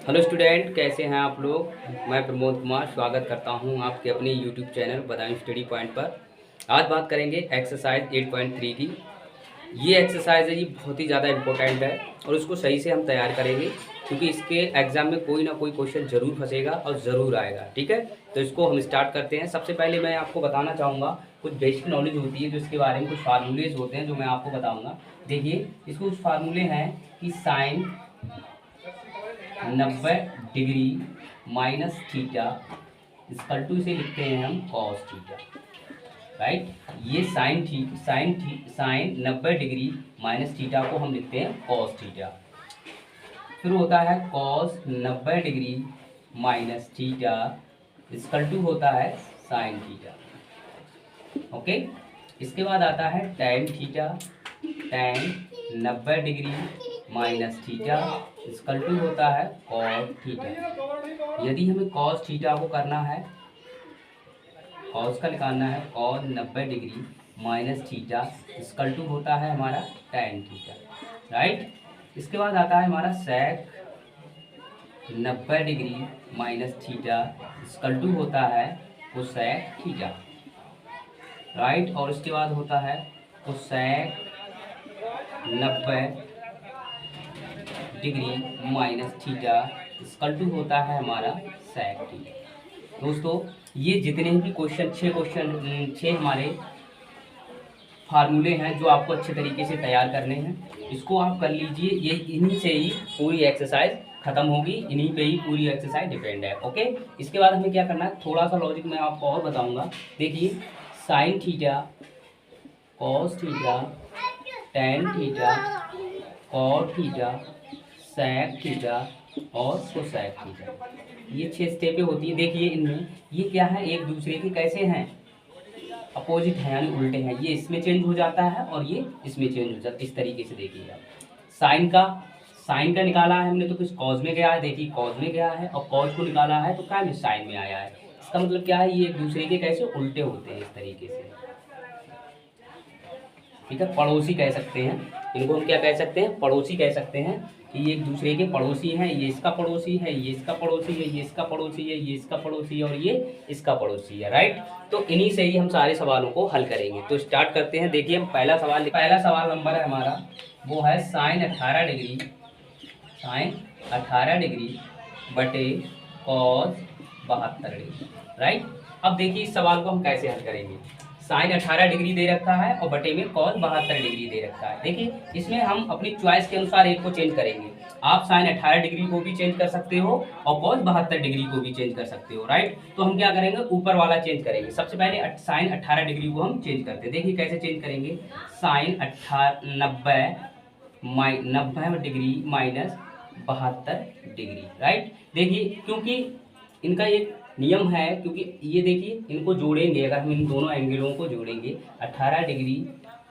Hello student, कैसे हैं आप लोग। मैं प्रमोद कुमार स्वागत करता हूं आपके अपने YouTube channel Budaun study point पर। आज बात करेंगे एक्सरसाइज 8.3 की। ये एक्सरसाइज है, ये बहुत ही ज़्यादा इम्पोर्टेंट है और उसको सही से हम तैयार करेंगे क्योंकि इसके एग्ज़ाम में कोई ना कोई क्वेश्चन ज़रूर फंसेगा और ज़रूर आएगा। ठीक है, तो इसको हम स्टार्ट करते हैं। सबसे पहले मैं आपको बताना चाहूँगा, कुछ बेसिक नॉलेज होती है जो इसके बारे में, कुछ फार्मूलेज होते हैं जो मैं आपको बताऊँगा। देखिए, इसको कुछ फार्मूले हैं कि sine 90 degree minus theta equal to इसे लिखते हैं हम कॉस थीटा। राइट, ये साइन 90 डिग्री माइनस थीटा को हम लिखते हैं कॉस थीटा। फिर होता है cos 90 degree minus theta equal to होता है साइन थीटा। ओके, इसके बाद आता है tan theta. Tan 90 degree minus theta equal to होता है कॉस थीटा। यदि हमें कॉस थीटा को करना है, कॉस का निकालना है, cos 90 degree minus theta equal to होता है हमारा टैन थीटा। राइट, इसके बाद आता है हमारा sec 90 degree minus theta equal to होता है कोसेक थीटा। राइट, और इसके बाद होता है cosec 90 degree minus theta equal to होता है हमारा सेक थीटा। दोस्तों, ये जितने भी क्वेश्चन, 6 हमारे फार्मूले हैं जो आपको अच्छे तरीके से तैयार करने हैं। इसको आप कर लीजिए, ये इन्हीं से ही पूरी एक्सरसाइज खत्म होगी, इन्हीं पे ही पूरी एक्सरसाइज डिपेंड है। ओके, इसके बाद हमें क्या करना है, थोड़ा सा लॉजिक मैं आपको और बताऊंगा। देखिए, sine theta, cos theta, tan theta, cot theta, sec theta और कोसेक थीटा, ये 6 स्टेपें होती है। देखिए, इनमें ये क्या है, एक दूसरे के कैसे हैं, अपोजिट है यानी उल्टे हैं। ये इसमें चेंज हो जाता है और ये इसमें चेंज हो जाता है। इस तरीके से देखिए आप, साइन का निकाला है हमने तो कुछ कॉज में गया है। देखिए, कॉज में गया है और कॉज को निकाला है तो क्या में साइन में आया है। इसका मतलब क्या है, ये एक दूसरे के कैसे उल्टे होते हैं, इस तरीके से। ठीक है, पड़ोसी कह सकते हैं इनको, हम क्या कह सकते हैं, पड़ोसी कह सकते हैं कि ये एक दूसरे के पड़ोसी हैं। ये इसका पड़ोसी है, ये इसका पड़ोसी है, ये इसका पड़ोसी है, ये इसका पड़ोसी है और ये इसका पड़ोसी है। राइट, तो इन्हीं से ही हम सारे सवालों को हल करेंगे। तो स्टार्ट करते हैं। देखिए, हम पहला सवाल नंबर है हमारा, वो है साइन 18 डिग्री बटे कॉस 72 डिग्री। राइट, अब देखिए इस सवाल को हम कैसे हल करेंगे। साइन 18 डिग्री दे रखा है और बटे में कॉस 72 डिग्री दे रखा है। देखिए, इसमें हम अपनी चॉइस के अनुसार एक को चेंज करेंगे। आप साइन 18 डिग्री को भी चेंज कर सकते हो और कॉस 72 डिग्री को भी चेंज कर सकते हो। राइट, तो हम क्या करेंगे, ऊपर वाला चेंज करेंगे। सबसे पहले साइन 18 डिग्री को हम चेंज करते हैं। देखिए कैसे चेंज करेंगे, sine 90 degree minus 72 degree. Right, देखिए क्योंकि इनका एक नियम है, क्योंकि ये देखिए इनको जोड़ेंगे, अगर हम इन दोनों एंगलों को जोड़ेंगे 18 डिग्री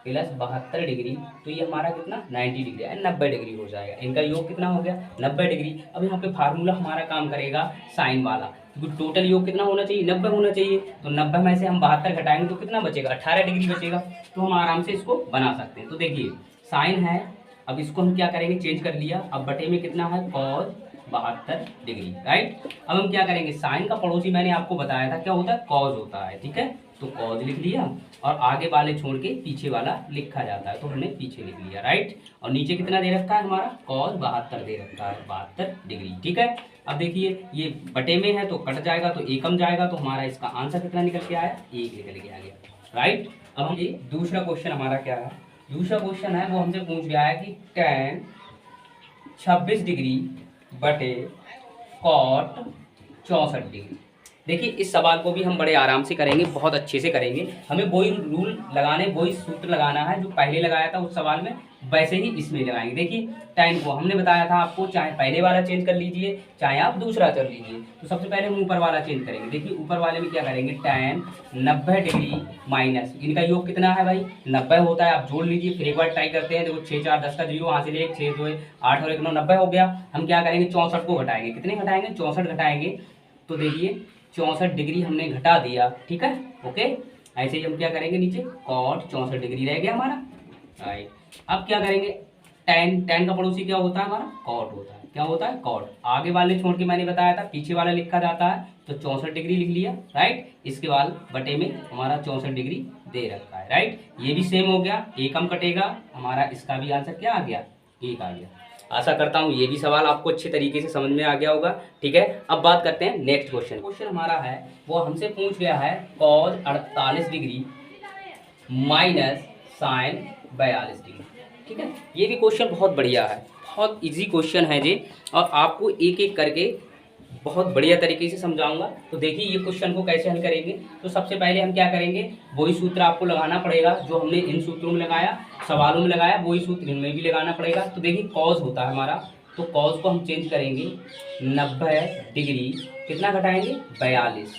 प्लस 72 डिग्री तो ये हमारा कितना 90 डिग्री है, 90 डिग्री हो जाएगा। इनका योग कितना हो गया 90 डिग्री। अब यहाँ पे फार्मूला हमारा काम करेगा साइन वाला, क्योंकि टोटल योग कितना होना चाहिए 90 होना चाहिए। तो 90 में से हम 72 घटाएंगे तो कितना बचेगा 18 डिग्री बचेगा। तो हम आराम से इसको बना सकते हैं। तो देखिए साइन है, अब इसको हम क्या करेंगे, चेंज कर लिया। अब बटे में कितना है कॉस 72 डिग्री। राइट, अब हम क्या करेंगे, साइन का पड़ोसी मैंने आपको बताया था क्या होता है, कॉज होता है। ठीक है, तो कॉज लिख लिया और आगे वाले छोड़ के पीछे वाला लिखा जाता है, तो हमने पीछे लिख लिया। राइट, और नीचे कितना दे रखा है हमारा कॉस 72 दे रखा है, 72 डिग्री। ठीक है, अब देखिए ये बटे में है तो कट जाएगा तो एकम जाएगा, तो हमारा इसका आंसर कितना निकल के आया, 1 निकल के आ गया। राइट, अब हम ये दूसरा क्वेश्चन हमारा क्या है, दूसरा क्वेश्चन है वो हमसे पूछ गया है कि tan 26 डिग्री बटे कॉट 64 डिग्री। देखिए इस सवाल को भी हम बड़े आराम से करेंगे, बहुत अच्छे से करेंगे। हमें वही रूल लगाने, वही सूत्र लगाना है जो पहले लगाया था उस सवाल में, वैसे ही इसमें लगाएंगे। देखिए tan को हमने बताया था आपको, चाहे पहले वाला चेंज कर लीजिए चाहे आप दूसरा कर लीजिए। तो सबसे पहले हम ऊपर वाला चेंज करेंगे। देखिए ऊपर वाले में क्या करेंगे, tan 90 डिग्री माइनस, इनका योग कितना है भाई 90 होता है। आप जोड़ लीजिए, फिर एक बार ट्राई करते हैं। देखो 6 4 10 का 0 हासिल 1 6 2 8 और 1 9 90 हो गया। हम क्या करेंगे 64 को घटाएंगे, कितने घटाएंगे 64 घटाएंगे। तो देखिए 64 डिग्री हमने घटा दिया। ठीक है, ओके, ऐसे ही हम क्या करेंगे, नीचे कॉट 64 डिग्री रह गया हमारा। राइट, अब क्या करेंगे, tan का पड़ोसी क्या होता है हमारा कॉट होता है। क्या होता है कॉट। आगे वाले छोड़ के मैंने बताया था पीछे वाला लिखा जाता है, तो 64 डिग्री लिख लिया, राइट। इसके बाद बटे में हमारा 64 डिग्री दे रखा है, राइट। ये भी सेम हो गया, एक कम कटेगा, हमारा इसका भी आंसर क्या आ गया, एक आ गया। आशा करता हूँ ये भी सवाल आपको अच्छे तरीके से समझ में आ गया होगा, ठीक है। अब बात करते हैं नेक्स्ट क्वेश्चन। क्वेश्चन हमारा है वो हमसे पूछ गया है cos 48 degree minus sine 42 degree, ठीक है। ये भी क्वेश्चन बहुत बढ़िया है, बहुत इजी क्वेश्चन है जी, और आपको एक एक करके बहुत बढ़िया तरीके से समझाऊंगा। तो देखिए ये क्वेश्चन को कैसे हल करेंगे। तो सबसे पहले हम क्या करेंगे, वही सूत्र आपको लगाना पड़ेगा जो हमने इन सूत्रों में लगाया, सवालों में लगाया, वही सूत्र इनमें भी लगाना पड़ेगा। तो देखिए कॉस होता है हमारा, तो कॉस को हम चेंज करेंगे 90 डिग्री, कितना घटाएंगे 42।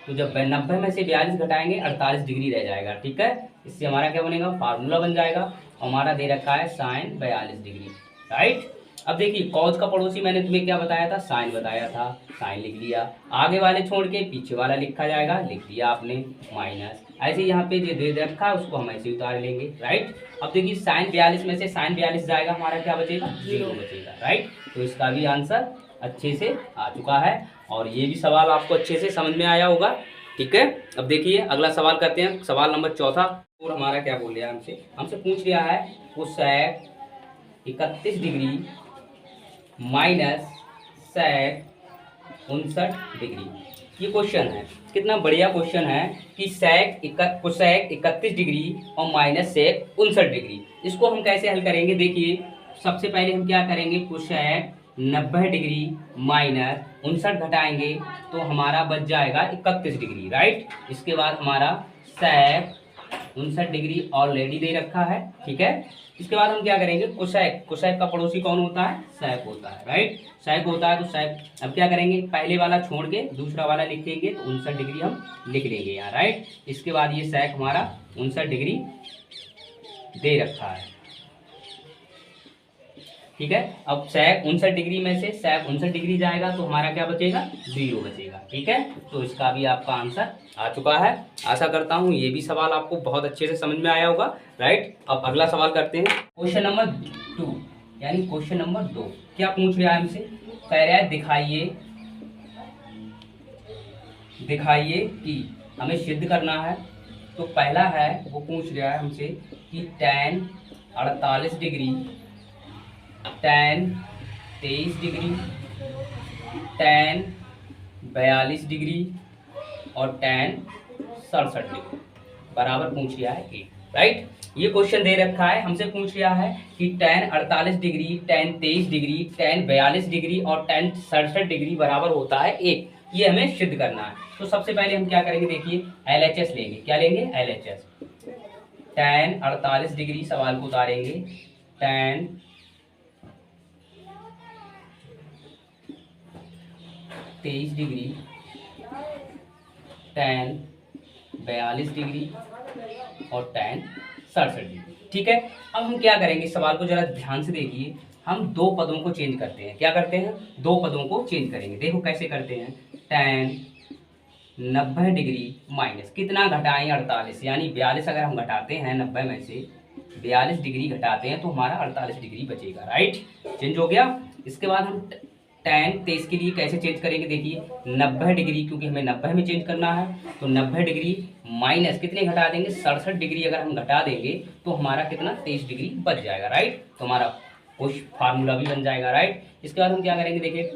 तो जब 90 में से 42 घटाएंगे 48 डिग्री रह जाएगा, ठीक है। इससे हमारा क्या बनेगा, फार्मूला बन जाएगा। हमारा दे रखा है साइन 42 डिग्री, राइट। अब देखिए कॉस का पड़ोसी मैंने तुम्हें क्या बताया था, साइन बताया था, साइन लिख लिया। आगे वाले छोड़ के पीछे वाला लिखा जाएगा, लिख दिया आपने, माइनस। ऐसे यहाँ पे जो दे रखा है उसको हम ऐसे उतार लेंगे, राइट। अब देखिए साइन 42 में से साइन 42 जाएगा, हमारा क्या बचेगा, 0 बचेगा, राइट। तो इसका भी आंसर अच्छे से आ चुका है, और ये भी सवाल आपको अच्छे से समझ में आया होगा, ठीक है। अब देखिए अगला सवाल करते हैं, सवाल नंबर 4। और हमारा क्या बोल रहा है, हमसे पूछ लिया है cosec 31 degree minus sec 59 degree. ये क्वेश्चन है, कितना बढ़िया क्वेश्चन है कि कोसेक 31 डिग्री और माइनस सेक 59 डिग्री, इसको हम कैसे हल करेंगे। देखिए सबसे पहले हम क्या करेंगे, कोसेक 90 डिग्री माइनस 59 घटाएंगे तो हमारा बच जाएगा 31 डिग्री, राइट। इसके बाद हमारा सेक 59 डिग्री ऑलरेडी दे रखा है, ठीक है। इसके बाद हम क्या करेंगे, कोसेक का पड़ोसी कौन होता है, सेक होता है, राइट। सेक होता है तो सेक, अब क्या करेंगे, पहले वाला छोड़ के दूसरा वाला लिखेंगे तो 59 डिग्री हम लिख लेंगे यहाँ, राइट। इसके बाद ये सेक हमारा 59 डिग्री दे रखा है, ठीक है। अब सेक 59 डिग्री में से सेक 59 डिग्री जाएगा तो हमारा क्या बचेगा, 0 बचेगा, ठीक है। तो इसका भी आपका आंसर आ चुका है। आशा करता हूँ ये भी सवाल आपको बहुत अच्छे से समझ में आया होगा, राइट। अब अगला सवाल करते हैं, क्वेश्चन नंबर 2, यानी क्वेश्चन नंबर 2 क्या पूछ रहा है हमसे, कह रहा है दिखाइए कि हमें सिद्ध करना है। तो पहला है वो पूछ रहा है हमसे कि tan 48 degree, tan 23 degree, tan 42 degree और tan 67 डिग्री बराबर पूछ रहा है ए, राइट। ये क्वेश्चन दे रखा है, हमसे पूछ रहा है कि tan 48 degree, tan 23 degree, tan 42 degree और tan 67 डिग्री बराबर होता है 1। ये हमें सिद्ध करना है। तो सबसे पहले हम क्या करेंगे, देखिए LHS लेंगे, क्या लेंगे, LHS। tan 48 डिग्री सवाल को उतारेंगे, tan 23 डिग्री, tan 42 डिग्री और tan 67 डिग्री, ठीक है। अब हम क्या करेंगे, सवाल को जरा ध्यान से देखिए, हम दो पदों को चेंज करते हैं। क्या करते हैं, दो पदों को चेंज करेंगे। देखो कैसे करते हैं, tan 90 डिग्री माइनस कितना घटाएं 48, यानी 42 अगर हम घटाते हैं 90 में से 42 डिग्री घटाते हैं तो हमारा 48 डिग्री बचेगा, राइट। चेंज हो गया। इसके बाद हम tan 23 के लिए कैसे चेंज करेंगे, देखिए 90 डिग्री, क्योंकि हमें 90 में चेंज करना है, तो 90 डिग्री माइनस कितने घटा देंगे, 67 डिग्री अगर हम घटा देंगे तो हमारा कितना 23 डिग्री बच जाएगा, राइट। तो हमारा कुछ फार्मूला भी बन जाएगा, राइट। इसके बाद हम क्या करेंगे, देखिए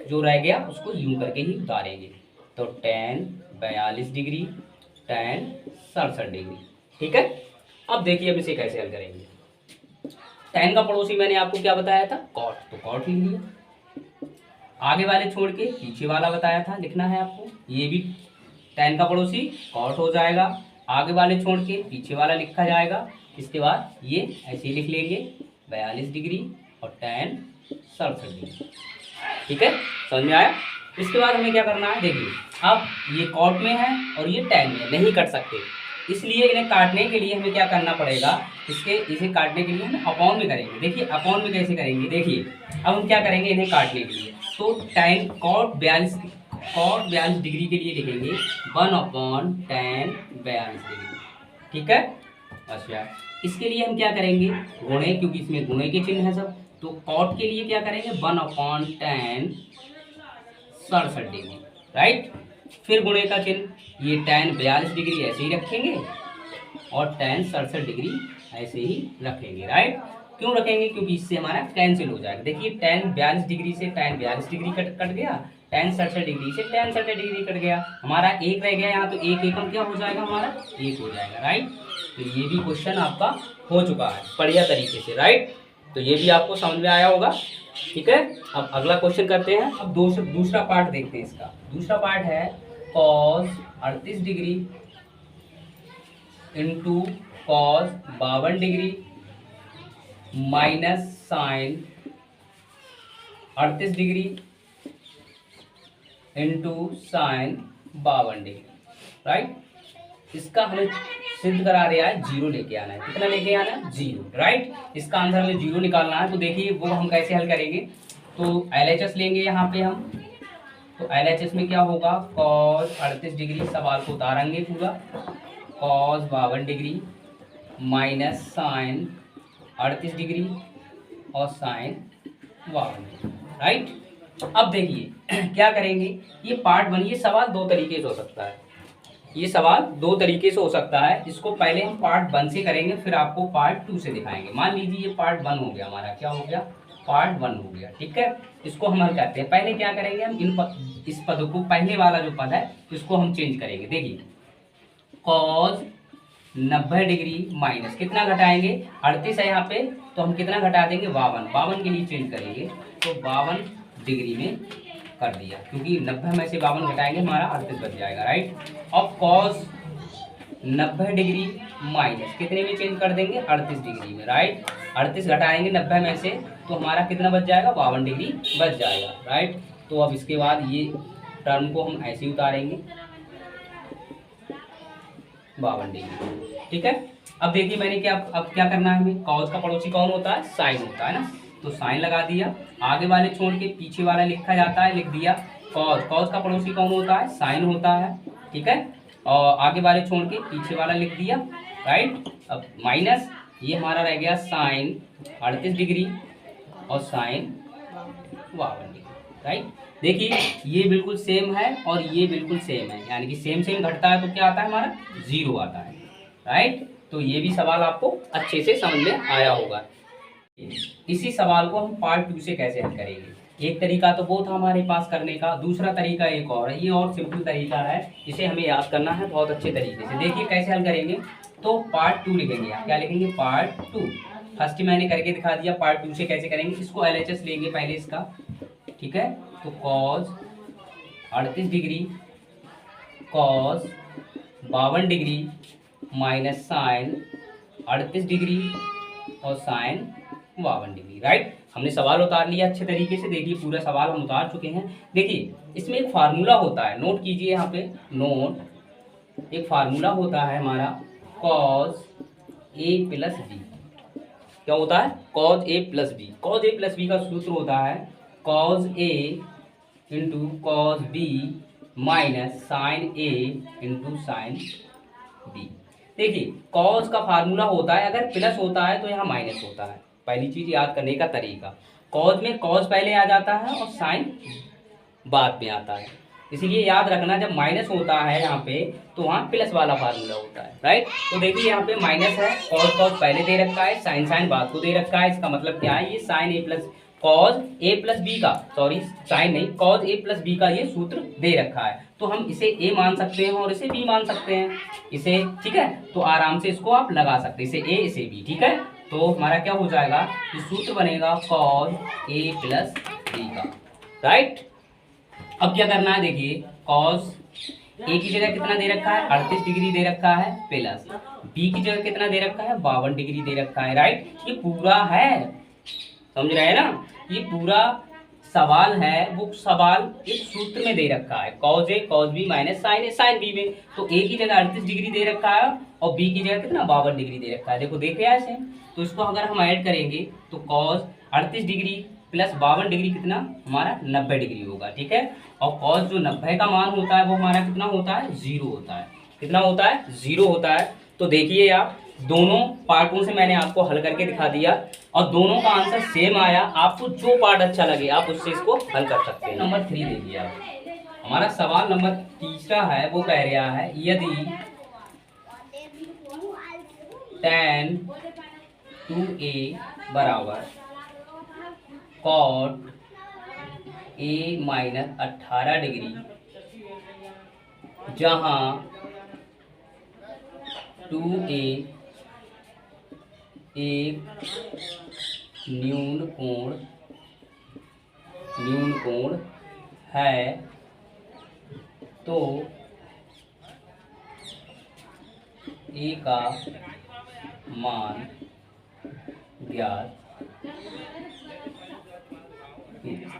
जो रह गया उसको यूं करके ही उतारेंगे, तो tan 42 डिग्री, tan 67 डिग्री, ठीक है। अब देखिए अब इसे कैसे हल करेंगे। tan का पड़ोसी मैंने आपको क्या बताया था, cot, तो cot लिख लिया। आगे वाले छोड़ के पीछे वाला बताया था लिखना है आपको, ये भी tan का पड़ोसी cot हो जाएगा। आगे वाले छोड़ के पीछे वाला लिखा जाएगा। इसके बाद ये ऐसे लिख लेंगे 42 डिग्री और tan 67 डिग्री, ठीक है, समझ में आया। इसके बाद हमें क्या करना है, देखिए अब ये cot में है और ये tan में, नहीं कट सकते, इसलिए इन्हें काटने के लिए हमें क्या करना पड़ेगा, इसे काटने के लिए हम अपॉन में करेंगे। देखिए अपॉन में कैसे करेंगे, देखिए अब हम क्या करेंगे इन्हें काटने के लिए, तो tan cot 42 डिग्री के लिए लिखेंगे 1/tan 42 डिग्री, ठीक है। अच्छा इसके लिए हम क्या करेंगे, गुणे, क्योंकि इसमें गुणे के चिन्ह है सब, तो कॉट के लिए क्या करेंगे 1/tan 67 डिग्री, राइट। फिर गुणे का चिन्ह, ये tan 42 डिग्री ऐसे ही रखेंगे और tan 67 डिग्री ऐसे ही रखेंगे, राइट। क्यों रखेंगे? क्योंकि इससे हमारा कैंसिल हो जाएगा। देखिए tan 42 डिग्री से tan 42 डिग्री कट गया, tan 67 डिग्री से tan 67 डिग्री कट गया, हमारा एक रह गया यहाँ, तो एक एकम क्या हो जाएगा हमारा? एक हो जाएगा, राइट। तो ये भी क्वेश्चन आपका हो चुका है बढ़िया तरीके से, राइट। तो ये भी आपको समझ में आया होगा, ठीक है। अब अगला क्वेश्चन करते हैं। अब दूसरा पार्ट देखते हैं इसका। दूसरा पार्ट है cos 38 degree into cos 52 degree minus sine 38 degree into sine 52 degree, right. इसका हमें सिद्ध करा दिया है, जीरो लेके आना है। कितना लेके आना है? Zero, right. इसका आंसर हमें जीरो निकालना है। तो देखिए वो हम कैसे हल करेंगे। तो LHS लेंगे यहाँ पे हम। तो LHS में क्या होगा? cos 38 डिग्री, सवाल को उतारेंगे पूरा, cos 52 degree minus sine 38 degree और साइन 52 डिग्री, राइट। अब देखिए क्या करेंगे, ये पार्ट 1, ये सवाल दो तरीके से हो सकता है। ये सवाल दो तरीके से हो सकता है। इसको पहले हम पार्ट 1 से करेंगे, फिर आपको पार्ट 2 से दिखाएंगे। मान लीजिए ये पार्ट 1 हो गया हमारा, क्या हो गया? पार्ट 1 हो गया, ठीक है। इसको हम हल करते हैं। पहले क्या करेंगे हम, इस पद को, पहले वाला जो पद है इसको हम चेंज करेंगे। देखिए cos 90 डिग्री माइनस कितना घटाएंगे? 38 है यहाँ पे, तो हम कितना घटा देंगे? 52 के लिए चेंज करेंगे, तो 52 डिग्री में कर दिया, क्योंकि 90 में से 52 घटाएंगे हमारा 38 बच जाएगा, राइट। अब cos 90 डिग्री माइनस कितने में चेंज कर देंगे? 38 डिग्री में, राइट। 38 घटाएंगे 90 में से, तो हमारा कितना बच जाएगा? 52 डिग्री बच जाएगा, राइट। तो अब इसके बाद ये टर्म को हम ऐसे ही उतारेंगे, 52 डिग्री, ठीक है। अब देखिए मैंने अब क्या करना है हमें, cos का पड़ोसी कौन होता है? साइन होता है ना, तो साइन लगा दिया, आगे वाले छोड़ के पीछे वाला लिखा जाता है, लिख दिया। cos का पड़ोसी कौन होता है? साइन होता है, ठीक है। और आगे वाले छोड़ के पीछे वाला लिख दिया, राइट। अब माइनस ये हमारा रह गया साइन 38 डिग्री और साइन 52 डिग्री, राइट। देखिए ये बिल्कुल सेम है और ये बिल्कुल सेम है, यानी कि सेम घटता है तो क्या आता है हमारा? जीरो आता है, राइट। तो ये भी सवाल आपको अच्छे से समझ में आया होगा। इसी सवाल को हम पार्ट 2 से कैसे हल करेंगे। एक तरीका तो वो था हमारे पास करने का, दूसरा तरीका एक और है। ये और सिंपल तरीका है, इसे हमें याद करना है बहुत अच्छे तरीके से। देखिए कैसे हल करेंगे। तो पार्ट 2 लिखेंगे, क्या लिखेंगे? पार्ट 2। फर्स्ट मैंने करके दिखा दिया, पार्ट 2 से कैसे करेंगे। इसको LHS लेंगे पहले इसका, ठीक है। तो cos 38 degree cos 52 degree minus sine 38 degree और साइन 52 डिग्री, राइट। हमने सवाल उतार लिया अच्छे तरीके से। देखिए पूरा सवाल हम उतार चुके हैं। देखिए इसमें एक फार्मूला होता है, नोट कीजिए यहाँ पे, नोट। एक फार्मूला होता है हमारा cos a प्लस b। क्या होता है? cos a plus b। cos a plus b का सूत्र होता है cos a into cos b minus sine a into sine b। देखिए cos का फार्मूला होता है, अगर प्लस होता है तो यहाँ माइनस होता है। पहली चीज याद करने का तरीका, cos में cos पहले आ जाता है और साइन बाद में आता है। इसलिए याद रखना, जब माइनस होता है यहाँ पे तो वहाँ प्लस वाला फार्मूला होता है, राइट। तो देखिए यहाँ पे माइनस है, cos पहले दे रखा है, साइन बाद को दे रखा है। इसका मतलब क्या है? ये sine a plus cos a plus B का, सॉरी साइन नहीं, cos a प्लस बी का ये सूत्र दे रखा है। तो हम इसे a मान सकते हैं और इसे b मान सकते हैं, इसे, ठीक है। तो आराम से इसको आप लगा सकते हैं, इसे a इसे b, ठीक है। तो हमारा क्या हो जाएगा? ये सूत्र बनेगा cos a प्लस b का, राइट। अब क्या करना है, देखिए cos a की जगह कितना दे रखा है? 38 डिग्री दे रखा है, प्लस b की जगह कितना दे रखा है? 52 डिग्री दे रखा है, राइट। ये पूरा है, समझ रहे हैं ना। ये पूरा सवाल है, वो सवाल एक सूत्र में दे रखा है, cos a cos b minus sine a sine b में। तो a की जगह 38 डिग्री दे रखा है और b की जगह कितना? 52 डिग्री दे रखा है। देखो देख रहे हैं ऐसे। तो इसको अगर हम ऐड करेंगे तो cos 38 डिग्री प्लस 52 डिग्री कितना? हमारा 90 डिग्री होगा, ठीक है। और cos जो 90 का मान होता है वो हमारा कितना होता है? 0 होता है। कितना होता है? 0 होता है। तो देखिए आप दोनों पार्टों से मैंने आपको हल करके दिखा दिया और दोनों का आंसर सेम आया। आपको जो पार्ट अच्छा लगे आप उससे इसको हल कर सकते हैं। नंबर 3 देखिए आप, हमारा सवाल नंबर तीसरा है, वो कह रहा है यदि tan 2a बराबर cot a माइनस 18 डिग्री, जहाँ 2a एक न्यून कोण है, तो a का मान ज्ञात।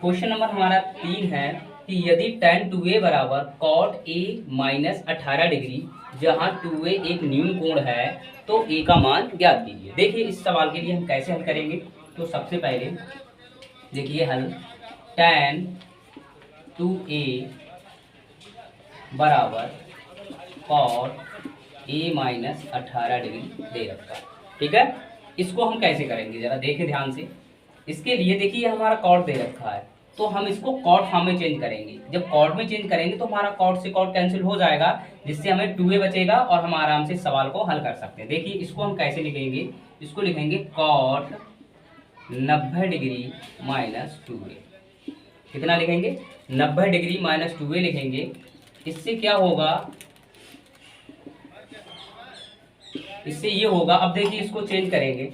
क्वेश्चन नंबर हमारा 3 है कि यदि tan 2a बराबर cot a माइनस 18 डिग्री, जहाँ 2a एक न्यून कोण है, तो a का मान ज्ञात कीजिए। देखिए इस सवाल के लिए हम कैसे हल करेंगे। तो सबसे पहले देखिए हल, tan 2a बराबर cot a माइनस 18 डिग्री दे रखा है, ठीक है। इसको हम कैसे करेंगे जरा देखें ध्यान से। इसके लिए देखिए हमारा कॉट दे रखा है, तो हम इसको कॉट फॉर्म में चेंज करेंगे। जब कॉट में चेंज करेंगे तो हमारा कॉट से कॉट कैंसिल हो जाएगा, जिससे हमें 2a बचेगा और हम आराम से सवाल को हल कर सकते हैं। देखिए इसको हम कैसे लिखेंगे, इसको लिखेंगे कॉट 90 डिग्री माइनस 2a। कितना लिखेंगे, 90 डिग्री माइनस 2a लिखेंगे। इससे क्या होगा, इससे ये होगा, अब देखिए इसको चेंज करेंगे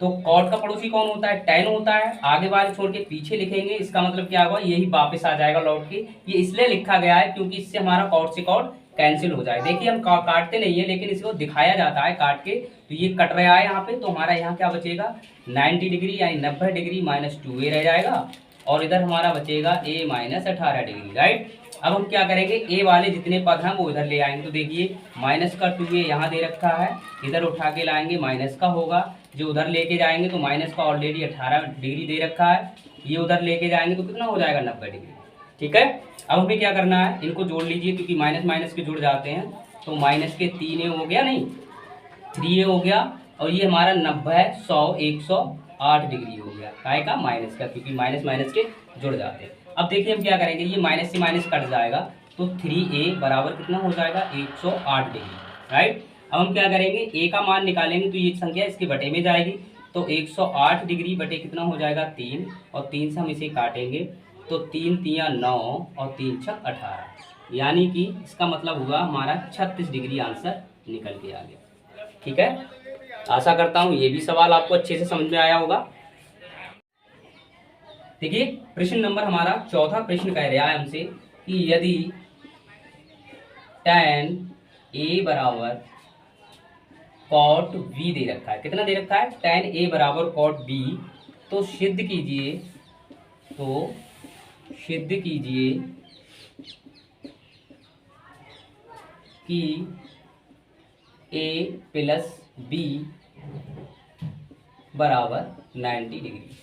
तो कॉट का पड़ोसी कौन होता है, tan होता है। आगे वाले छोड़ के पीछे लिखेंगे, इसका मतलब क्या होगा, यही वापस आ जाएगा लौट के। ये इसलिए लिखा गया है क्योंकि इससे हमारा कॉट से कॉट कैंसिल हो जाए। देखिए हम काटते नहीं है, लेकिन इसको दिखाया जाता है काट के, तो ये कट रहा है यहाँ पे। तो हमारा यहाँ क्या बचेगा, 90 डिग्री यानी 90 डिग्री माइनस 2a रह जाएगा, और इधर हमारा बचेगा a माइनस 18 डिग्री, राइट। अब हम क्या करेंगे, ए वाले जितने पद हैं वो इधर ले आएंगे। तो देखिए माइनस का 2a यहाँ दे रखा है, इधर उठा के लाएंगे माइनस का होगा, जो उधर लेके जाएंगे तो माइनस का ऑलरेडी 18 डिग्री दे रखा है, ये उधर लेके जाएंगे तो कितना हो जाएगा, 90 डिग्री, ठीक है। अब हमें क्या करना है, इनको जोड़ लीजिए क्योंकि माइनस माइनस के जुड़ जाते हैं। तो माइनस के 3a हो गया, नहीं 3a हो गया, और ये हमारा 90 100 108 डिग्री हो गया, काय का, माइनस का, क्योंकि माइनस माइनस के जुड़ जाते हैं। अब देखिए हम क्या करेंगे, ये माइनस से माइनस कट जाएगा, तो 3a बराबर कितना हो जाएगा, 108 डिग्री, राइट। अब हम क्या करेंगे, a का मान निकालेंगे तो ये संख्या इसके बटे में जाएगी, तो 108 डिग्री बटे कितना हो जाएगा, 3, और 3 से हम इसे काटेंगे तो 3 तिया 9 और 3 छक 18, यानी कि इसका मतलब हुआ हमारा 36 डिग्री आंसर निकल के आ गया, ठीक है। आशा करता हूँ ये भी सवाल आपको अच्छे से समझ में आया होगा। देखिए प्रश्न नंबर हमारा चौथा प्रश्न कह रहा है हमसे कि यदि tan a बराबर cot b दे रखा है, कितना दे रखा है, tan a बराबर cot b, तो सिद्ध कीजिए कि a प्लस b बराबर 90 डिग्री,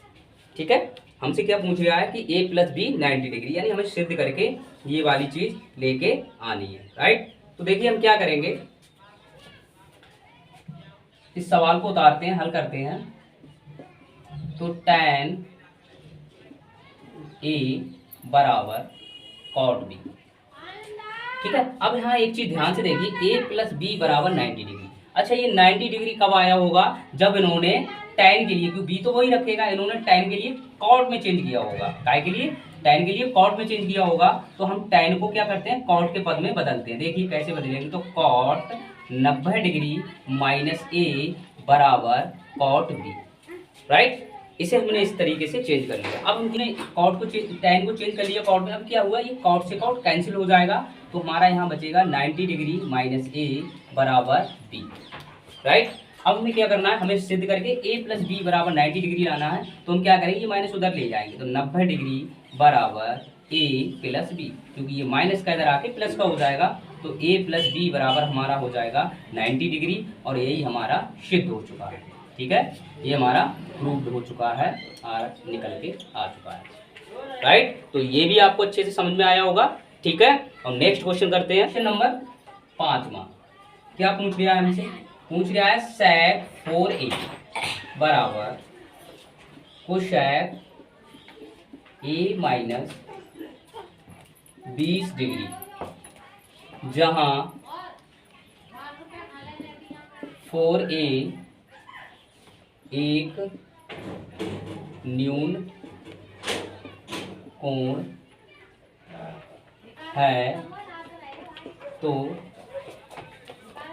ठीक है। हमसे क्या पूछ रहा है कि a प्लस बी 90 डिग्री, यानी हमें सिद्ध करके ये वाली चीज लेके आनी है, राइट। तो देखिए हम क्या करेंगे, इस सवाल को उतारते हैं, हल करते हैं। तो tan a बराबर cot b, ठीक है। अब यहाँ एक चीज ध्यान से देखिए, a प्लस बी बराबर 90 डिग्री। अच्छा ये 90 डिग्री कब आया होगा, जब इन्होंने tan के लिए, क्योंकि b तो वही रखेगा, इन्होंने tan के लिए cot में चेंज किया होगा। काय के लिए, tan के लिए cot में चेंज किया होगा। तो हम tan को क्या करते हैं, cot के पद में बदलते हैं। देखिए कैसे बदलेंगे, तो cot 90 डिग्री माइनस a बराबर cot b, राइट। इसे हमने इस तरीके से चेंज कर लिया। अब हमने कॉट को tan को चेंज कर लिया कॉट में। अब क्या हुआ, ये कॉट से कॉट कैंसिल हो जाएगा, तो हमारा यहाँ बचेगा 90 डिग्री माइनस a बराबर b, राइट। अब हमें क्या करना है, हमें सिद्ध करके a प्लस बी बराबर 90 डिग्री लाना है। तो हम क्या करेंगे, ये माइनस उधर ले जाएंगे, तो 90 डिग्री बराबर a प्लस बी, क्योंकि ये माइनस का इधर आके प्लस का हो जाएगा, तो a प्लस बी बराबर हमारा हो जाएगा 90 डिग्री, और यही हमारा सिद्ध हो चुका है, ठीक है। ये हमारा प्रूव्ड हो चुका है और निकल के आ चुका है, राइट। तो ये भी आपको अच्छे से समझ में आया होगा, ठीक है। और नेक्स्ट क्वेश्चन करते हैं, क्वेश्चन नंबर 5वां। क्या पूछ लिया है हमसे, पूछ रहा है sec 4a बराबर कोसेक a माइनस 20 डिग्री, जहां 4a एक न्यून कोण है, तो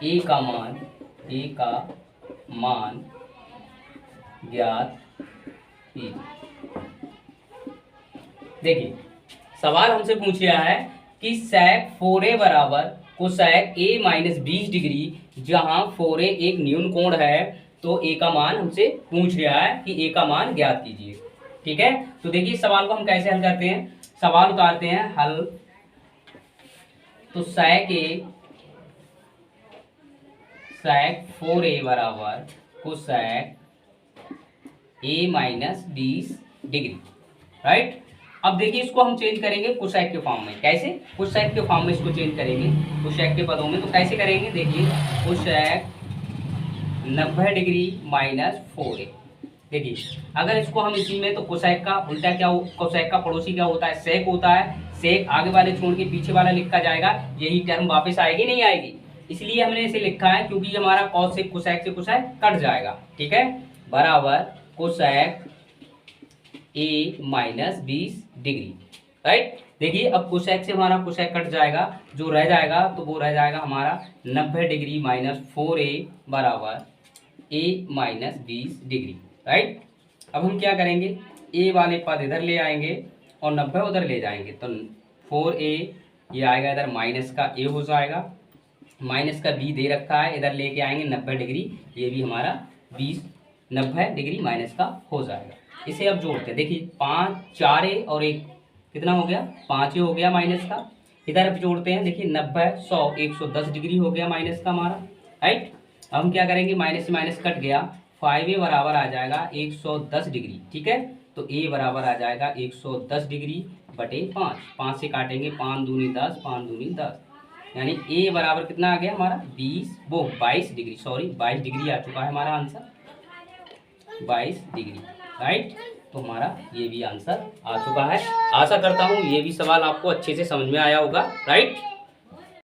a का मान ज्ञात कीजिए। देखिए सवाल हमसे पूछ रहा है कि sec 4a बराबर कोसेक a माइनस 20 डिग्री, जहां 4a एक न्यून कोण है, तो a का मान हमसे पूछ रहा है कि a का मान ज्ञात कीजिए। ठीक है, तो देखिए सवाल को हम कैसे हल करते हैं। सवाल उतारते हैं हल। तो sec 4a बराबर cosec a minus 20 degree, right. अब देखिए इसको हम चेंज करेंगे कोसेक के फॉर्म में। कैसे? कोसेक के फॉर्म में इसको चेंज करेंगे कोसेक के पदों में। तो कैसे करेंगे? देखिए कोसेक 90 डिग्री माइनस 4a। देखिए अगर इसको हम इसी में, तो कोसेक का उल्टा क्या हो, कोसेक का पड़ोसी क्या होता है? सेक होता है। सेक आगे वाले छोड़ के पीछे वाला लिखा जाएगा, यही टर्म वापस आएगी नहीं आएगी, इसलिए हमने इसे लिखा है, क्योंकि हमारा कॉस से कोसेक कट जाएगा। ठीक है, बराबर cosec a minus 20 degree, right. देखिए अब कोसेक से हमारा कोसेक कट जाएगा, जो रह जाएगा तो वो रह जाएगा हमारा 90 डिग्री माइनस 4a बराबर a माइनस 20 डिग्री, राइट। अब हम क्या करेंगे, a वाले पद इधर ले आएंगे और 90 उधर ले जाएंगे, तो 4a ये आएगा इधर, माइनस का a हो जाएगा, माइनस का b दे रखा है, इधर लेके आएंगे 90 डिग्री, ये भी हमारा 90 डिग्री माइनस का हो जाएगा। इसे अब जोड़ते हैं। देखिए 5 4a और 1 कितना हो गया? 5a हो गया माइनस का। इधर अब जोड़ते हैं। देखिए 90 100 110 डिग्री हो गया माइनस का हमारा, राइट। अब हम क्या करेंगे, माइनस से माइनस कट गया, 5a बराबर आ जाएगा 110 डिग्री। ठीक है, तो a बराबर आ जाएगा 110 डिग्री बटे 5। 5 से काटेंगे, 5 दूनी 10, 5 दूनी 10, यानी a बराबर कितना आ गया हमारा 22 डिग्री, सॉरी 22 डिग्री आ चुका है हमारा आंसर, 22 डिग्री, राइट। तो हमारा ये भी आंसर आ चुका है। आशा करता हूँ ये भी सवाल आपको अच्छे से समझ में आया होगा, राइट।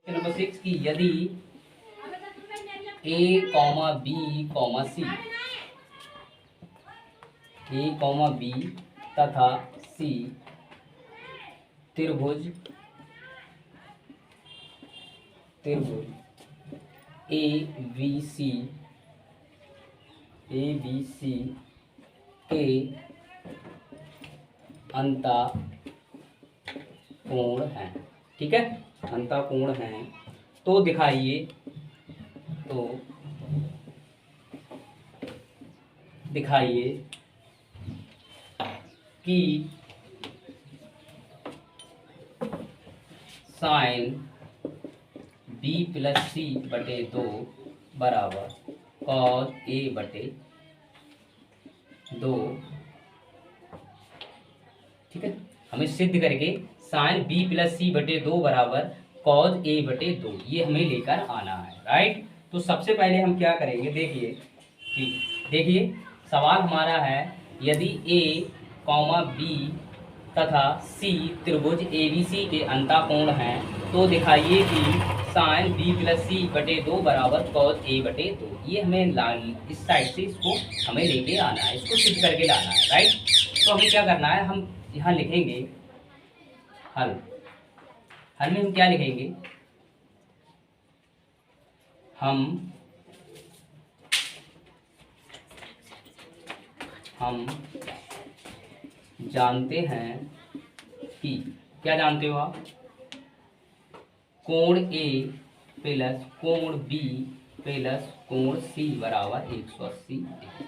नंबर 6 की यदि a, b, c, a, b तथा c त्रिभुज ABC के अंतःकोण हैं, ठीक है, अंतःकोण हैं, तो दिखाइए कि साइन b प्लस c बटे 2 बराबर कॉस a बटे 2। ठीक है, हमें सिद्ध करके साइन b प्लस c बटे 2 बराबर कॉस a बटे 2 ये हमें लेकर आना है, राइट। तो सबसे पहले हम क्या करेंगे, देखिए सवाल हमारा है यदि a, b तथा c त्रिभुज ABC के अंतःकोण हैं, तो दिखाइए कि साइन b प्लस c बटे 2 बराबर कॉस a बटे 2। ये हमें इस साइड से इसको हमें लेके आना है, इसको सिद्ध करके लाना है, राइट। तो हमें क्या करना है, हम यहाँ लिखेंगे हल में हम क्या लिखेंगे, हम जानते हैं कि, क्या जानते हो आप, कोण A प्लस कोण B प्लस कोण C बराबर 180 डिग्री,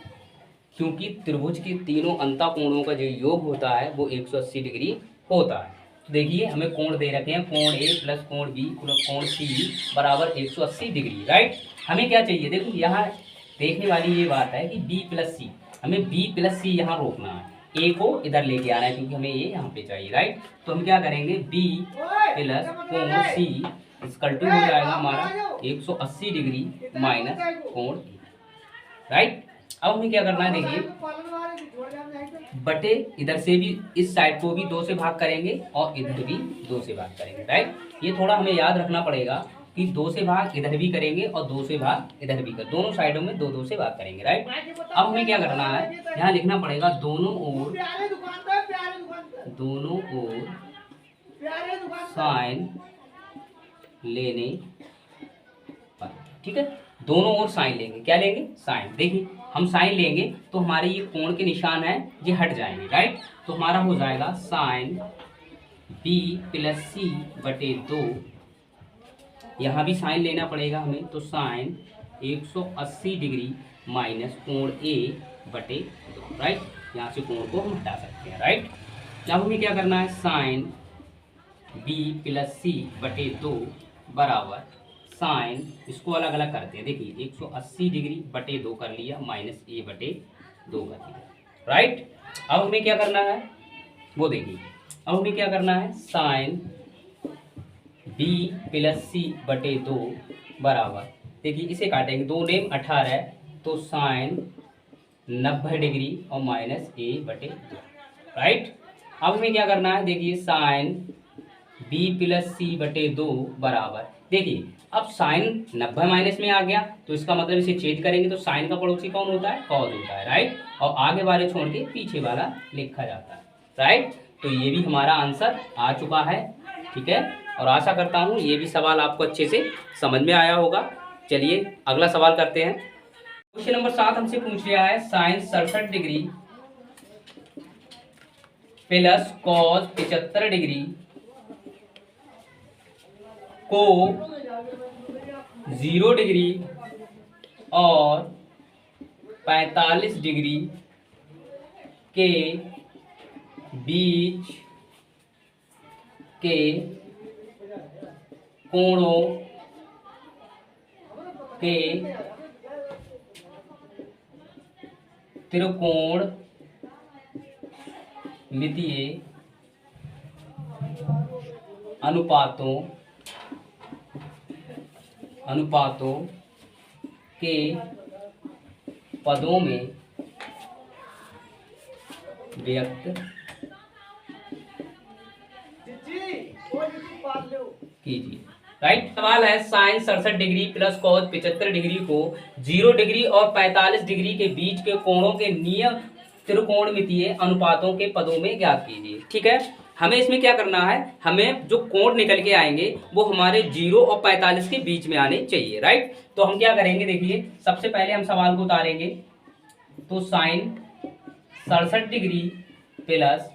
क्योंकि त्रिभुज के तीनों अंतःकोणों का जो योग होता है वो 180 डिग्री होता है। तो देखिए हमें कोण दे रखे हैं, कोण A प्लस कोण B प्लस कोण C बराबर 180 डिग्री, राइट। हमें क्या चाहिए, देखो यहाँ देखने वाली ये बात है कि B प्लस C, हमें B प्लस C यहाँ रोकना है, A को इधर लेके आना है, क्योंकि हमें ये यहाँ पे चाहिए, राइट। तो हम क्या करेंगे, B प्लस कोण C इसकल टू हो जाएगा हमारा 180 डिग्री माइनस कोण ए, राइट। अब हमें क्या करना है, देखिए बटे इधर से भी इस साइड को भी 2 से भाग करेंगे और इधर भी 2 से भाग करेंगे, राइट। ये थोड़ा हमें याद रखना पड़ेगा कि 2 से भाग इधर भी करेंगे और 2 से भाग इधर भी दोनों साइडों में 2 से भाग करेंगे, राइट। अब हमें क्या करना है, यहाँ लिखना पड़ेगा दोनों ओर साइन लेने पर, ठीक है। दोनों ओर साइन लेंगे, क्या लेंगे, साइन। देखिए हम साइन लेंगे तो हमारे ये कोण के निशान है ये हट जाएंगे, राइट। तो हमारा हो जाएगा साइन बी प्लस सी बटे 2, यहाँ भी साइन लेना पड़ेगा हमें, तो साइन 180 डिग्री माइनस कोण ए बटे 2, राइट। यहाँ से कोण को हम हटा सकते हैं, राइट। अब हमें क्या करना है, साइन बी प्लस सी बटे 2 बराबर साइन, इसको अलग अलग करते हैं, देखिए 180 डिग्री बटे 2 कर लिया माइनस ए बटे 2 कर लिया, राइट। अब हमें क्या करना है वो देखिए, अब हमें क्या करना है, साइन बी प्लस सी बटे 2 बराबर, देखिए इसे काटेंगे, 2 नेम 18 है तो साइन 90 डिग्री और माइनस ए बटे 2, राइट। अब हमें क्या करना है, देखिए साइन बी प्लस सी बटे 2 बराबर, देखिए अब साइन 90 माइनस में आ गया तो इसका मतलब इसे चेंज करेंगे तो साइन का पड़ोसी कौन होता है, कॉस होता है, राइट। और आगे वाले छोड़ के पीछे वाला लिखा जाता है, राइट। तो ये भी हमारा आंसर आ चुका है, ठीक है। और आशा करता हूँ ये भी सवाल आपको अच्छे से समझ में आया होगा। चलिए अगला सवाल करते हैं। क्वेश्चन नंबर 7 हमसे पूछ लिया है, sine 67 degree plus cos 75 degree को 0 डिग्री और 45 डिग्री के बीच के कोणों के त्रिकोणमितीय अनुपातों के पदों में व्यक्त कीजिए, राइट। सवाल है, sine 67 degree plus cos 75 degree को 0 डिग्री और 45 डिग्री के बीच के कोणों के नियम त्रिकोणमितीय अनुपातों के पदों में ज्ञात कीजिए, ठीक है। हमें इसमें क्या करना है, हमें जो कोण निकल के आएंगे वो हमारे 0 और 45 के बीच में आने चाहिए, राइट। तो हम क्या करेंगे, देखिए सबसे पहले हम सवाल को उतारेंगे, तो sine 67 degree plus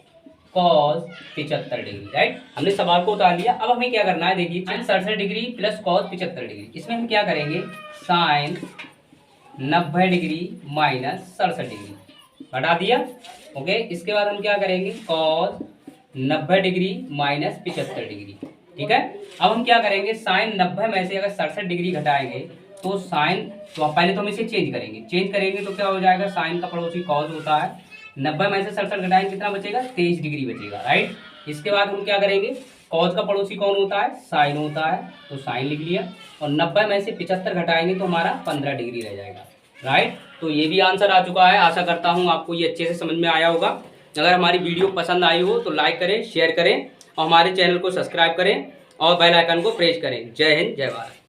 cos 75 degree, right. हमने सवाल को उतार लिया। अब हमें क्या करना है, देखिए sine 67 degree plus cos 75 degree, इसमें हम क्या करेंगे, साइन 90 डिग्री माइनस 67 डिग्री हटा दिया, ओके। इसके बाद हम क्या करेंगे, कॉस 90 डिग्री माइनस 75 डिग्री, ठीक है। अब हम क्या करेंगे, साइन 90 में से अगर 67 डिग्री घटाएंगे तो साइन, तो पहले तो हम इसे चेंज करेंगे तो क्या हो जाएगा, साइन का पड़ोसी कॉस होता है, 90 में से 67 घटाएंगे कितना बचेगा, 23 डिग्री बचेगा, राइट। इसके बाद हम क्या करेंगे, कॉस का पड़ोसी कौन होता है, साइन होता है, तो साइन लिख लिया, और 90 में से 75 घटाएंगे तो हमारा 15 डिग्री रह जाएगा, राइट। तो ये भी आंसर आ चुका है। आशा करता हूँ आपको ये अच्छे से समझ में आया होगा। अगर हमारी वीडियो पसंद आई हो तो लाइक करें, शेयर करें और हमारे चैनल को सब्सक्राइब करें और बेल आइकन को प्रेस करें। जय हिंद, जय भारत।